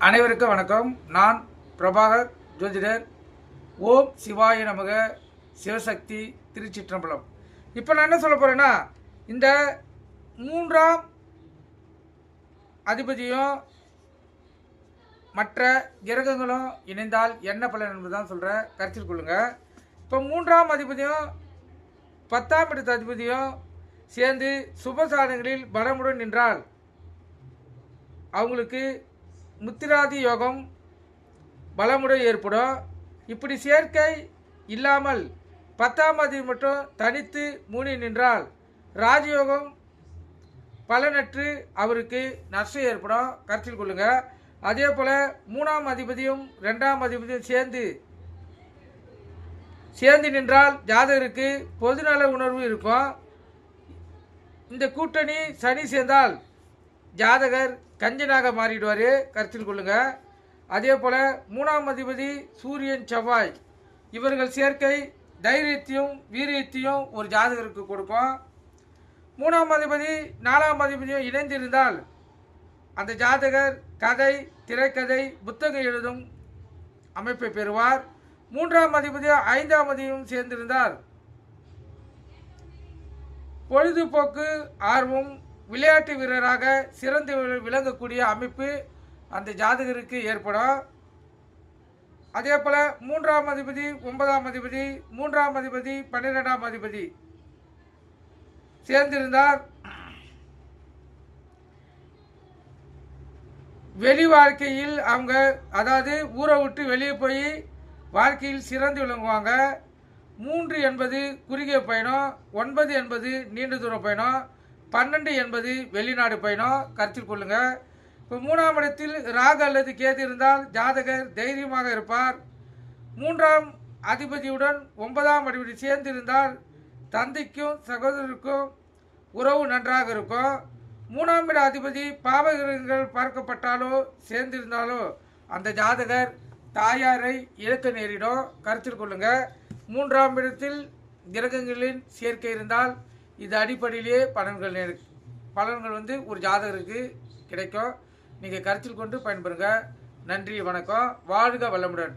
அனைவருக்கும் வணக்கம். நான் பிரபாகர் ஜோதிடர். ஓம் சிவாய நமக. சிவசக்தி திருச்சிற்றம்பலம். இப்போ நான் என்ன சொல்ல போகிறேன்னா, இந்த மூன்றாம் அதிபதியும் மற்ற கிரகங்களும் இணைந்தால் என்ன பலன் என்பது தான் சொல்கிறேன், கருத்தில் கொள்ளுங்கள். இப்போ மூன்றாம் அதிபதியும் 10ஆம் இடத்து அதிபதியும் சேர்ந்து சுபசாதனைகளில் பலமுடன் நின்றால் அவங்களுக்கு முத்திராதி யோகம் பலமுடன் ஏற்படும். இப்படி சேர்க்கை இல்லாமல் 10ஆம் அதிபதி மட்டும் தனித்து மூடி நின்றால் ராஜயோகம் பலனற்று அவருக்கு நஷ்டம் ஏற்படும், கருத்தில் கொள்ளுங்கள். அதே போல் 3ஆம் அதிபதியும் 2ஆம் அதிபதியும் சேர்ந்து நின்றால் ஜாதகருக்கு பொதுநல உணர்வு இருக்கும். இந்த கூட்டணி சனி சேர்ந்தால் ஜாதகர் கஞ்சனாக மாறிடுவார், கருத்தில் கொள்ளுங்கள். அதே போல் 3ஆம் அதிபதி சூரியன் செவ்வாய் இவர்கள் சேர்க்கை தைரியத்தையும் வீரியத்தையும் ஒரு ஜாதகருக்கு கொடுக்கும். 3ஆம் அதிபதி 4ஆம் அதிபதியும் இணைந்திருந்தால் அந்த ஜாதகர் கதை, திரைக்கதை, புத்தகம் எழுதும் அமைப்பை பெறுவார். 3ஆம் அதிபதியும் 5ஆம் அதிபதியும் சேர்ந்திருந்தால் பொழுதுபோக்கு ஆர்வம், விளையாட்டு வீரராக சிறந்து விளங்கக்கூடிய அமைப்பு அந்த ஜாதகருக்கு ஏற்படும். அதே போல் 3ஆம் அதிபதி 9ஆம் அதிபதி, 3ஆம் அதிபதி 12ஆம் அதிபதி சேர்ந்திருந்தார் வெளி வாழ்க்கையில் அவங்க, அதாவது ஊரை விட்டு வெளியே போய் வாழ்க்கையில் சிறந்து விளங்குவாங்க. 3 என்பது குறுகிய பயணம், 9 என்பது நீண்ட தூர பயணம், 12 என்பது வெளிநாடு பயணம், கருத்தில் கொள்ளுங்கள். இப்போ 3ஆம் இடத்தில் ராகு அல்லது கேது இருந்தால் ஜாதகர் தைரியமாக இருப்பார். 3ஆம் அதிபதியுடன் 9ஆம் அதிபதி சேர்ந்து இருந்தால் தந்தைக்கும் சகோதரருக்கும் உறவு நன்றாக இருக்கும். 3ஆம் இட அதிபதி பாவகிரகங்கள் பார்க்கப்பட்டாலோ சேர்ந்திருந்தாலோ அந்த ஜாதகர் தாயாரை இழக்க நேரிடும், கருத்தில் கொள்ளுங்கள். 3ஆம் இடத்தில் கிரகங்களின் சேர்க்கை இருந்தால் இது அடிப்படையிலேயே பலன்கள் ஒரு ஜாதகருக்கு கிடைக்கும். நீங்கள் கருத்தில் கொண்டு பயன்பெறுங்க. நன்றி, வணக்கம். வாழ்க வளமுடன்.